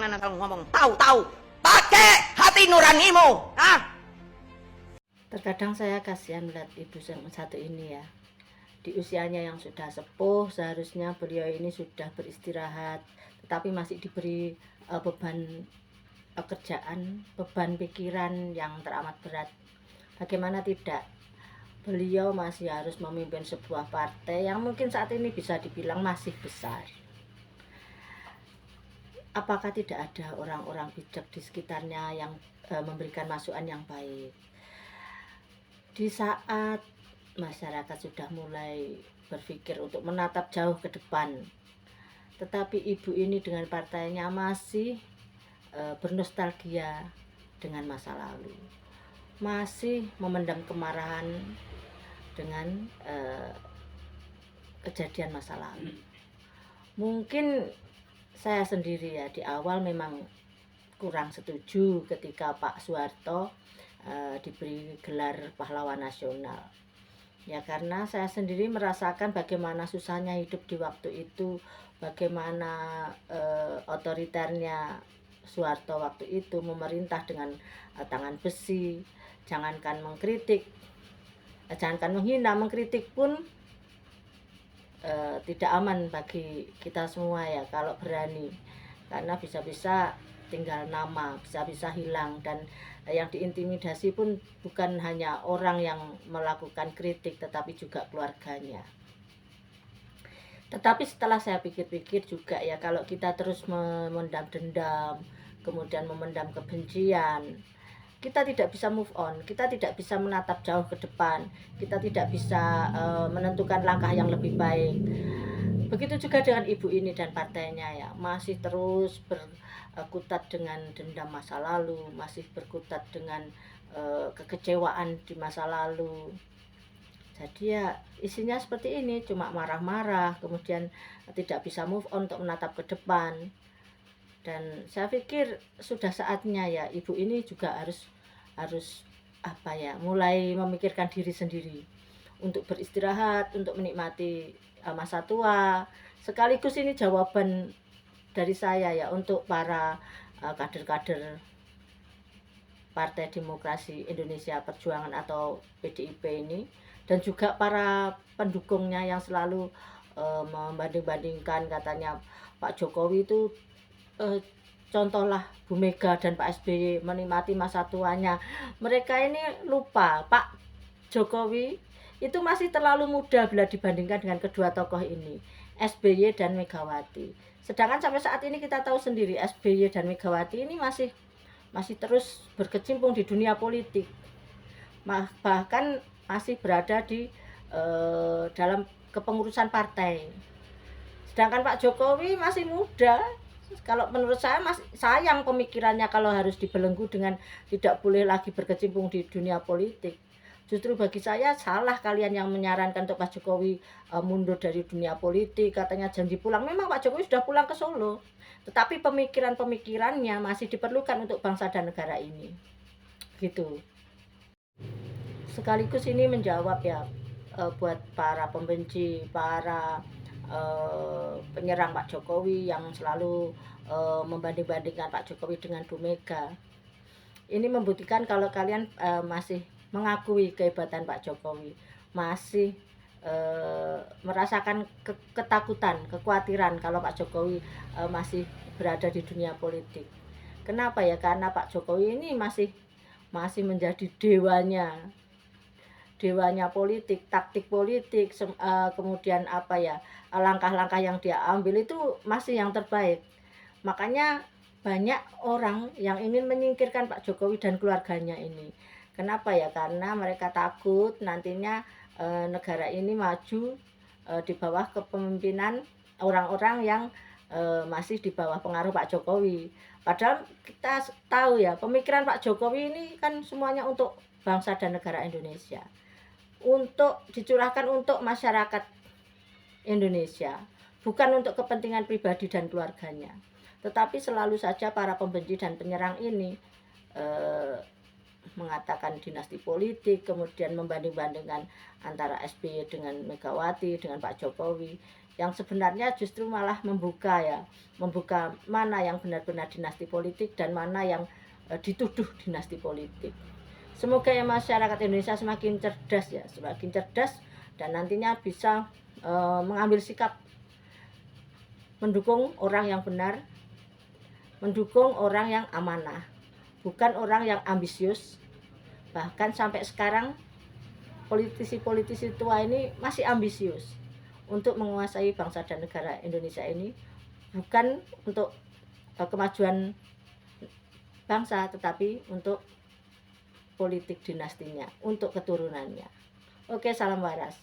Jangan asal ngomong tahu-tahu. Pakai hati nuranimu. Terkadang saya kasihan melihat ibu yang satu ini ya. Di usianya yang sudah sepuh, seharusnya beliau ini sudah beristirahat, tetapi masih diberi beban pekerjaan, beban pikiran yang teramat berat. Bagaimana tidak, beliau masih harus memimpin sebuah partai yang mungkin saat ini bisa dibilang masih besar. Apakah tidak ada orang-orang bijak di sekitarnya yang memberikan masukan yang baik? Di saat masyarakat sudah mulai berpikir untuk menatap jauh ke depan, tetapi ibu ini dengan partainya masih bernostalgia dengan masa lalu, masih memendam kemarahan dengan kejadian masa lalu. Mungkin saya sendiri ya di awal memang kurang setuju ketika Pak Soeharto diberi gelar pahlawan nasional. Ya karena saya sendiri merasakan bagaimana susahnya hidup di waktu itu, bagaimana otoriternya Soeharto waktu itu memerintah dengan tangan besi. Jangankan mengkritik, jangankan menghina, mengkritik pun tidak aman bagi kita semua ya kalau berani, karena bisa-bisa tinggal nama, bisa-bisa hilang. Dan yang diintimidasi pun bukan hanya orang yang melakukan kritik, tetapi juga keluarganya. Tetapi setelah saya pikir-pikir juga ya, kalau kita terus memendam dendam, kemudian memendam kebencian, kita tidak bisa move on, kita tidak bisa menatap jauh ke depan, kita tidak bisa menentukan langkah yang lebih baik. Begitu juga dengan ibu ini dan partainya ya, masih terus berkutat dengan dendam masa lalu, masih berkutat dengan kekecewaan di masa lalu. Jadi ya isinya seperti ini, cuma marah-marah, kemudian tidak bisa move on untuk menatap ke depan. Dan saya pikir sudah saatnya ya ibu ini juga harus apa ya, mulai memikirkan diri sendiri untuk beristirahat, untuk menikmati masa tua. Sekaligus ini jawaban dari saya ya untuk para kader-kader Partai Demokrasi Indonesia Perjuangan atau PDIP ini, dan juga para pendukungnya yang selalu membanding-bandingkan, katanya Pak Jokowi itu contohlah Bu Mega dan Pak SBY menikmati masa tuanya. Mereka ini lupa Pak Jokowi itu masih terlalu muda bila dibandingkan dengan kedua tokoh ini, SBY dan Megawati. Sedangkan sampai saat ini kita tahu sendiri SBY dan Megawati ini masih terus berkecimpung di dunia politik, bahkan masih berada di dalam kepengurusan partai. Sedangkan Pak Jokowi masih muda. Kalau menurut saya masih sayang pemikirannya kalau harus dibelenggu dengan tidak boleh lagi berkecimpung di dunia politik. Justru bagi saya salah kalian yang menyarankan untuk Pak Jokowi mundur dari dunia politik, katanya janji pulang. Memang Pak Jokowi sudah pulang ke Solo, tetapi pemikiran-pemikirannya masih diperlukan untuk bangsa dan negara ini. Gitu. Sekaligus ini menjawab ya buat para pembenci, para penyerang Pak Jokowi yang selalu membanding-bandingkan Pak Jokowi dengan Bu Mega. Ini membuktikan kalau kalian masih mengakui kehebatan Pak Jokowi, masih merasakan ketakutan, kekhawatiran kalau Pak Jokowi masih berada di dunia politik. Kenapa ya? Karena Pak Jokowi ini masih menjadi dewanya politik, taktik politik, kemudian apa ya, langkah-langkah yang dia ambil itu masih yang terbaik. Makanya banyak orang yang ingin menyingkirkan Pak Jokowi dan keluarganya ini. Kenapa ya? Karena mereka takut nantinya negara ini maju di bawah kepemimpinan orang-orang yang masih di bawah pengaruh Pak Jokowi. Padahal kita tahu ya, pemikiran Pak Jokowi ini kan semuanya untuk bangsa dan negara Indonesia, untuk dicurahkan untuk masyarakat Indonesia, bukan untuk kepentingan pribadi dan keluarganya. Tetapi selalu saja para pembenci dan penyerang ini mengatakan dinasti politik, kemudian membanding-bandingkan antara SBY dengan Megawati dengan Pak Jokowi. yang sebenarnya justru malah membuka mana yang benar-benar dinasti politik dan mana yang dituduh dinasti politik. Semoga ya masyarakat Indonesia semakin cerdas semakin cerdas, dan nantinya bisa mengambil sikap mendukung orang yang benar, mendukung orang yang amanah, bukan orang yang ambisius. Bahkan sampai sekarang politisi-politisi tua ini masih ambisius untuk menguasai bangsa dan negara Indonesia ini, bukan untuk kemajuan bangsa, tetapi untuk politik dinastinya, untuk keturunannya. Oke, salam waras.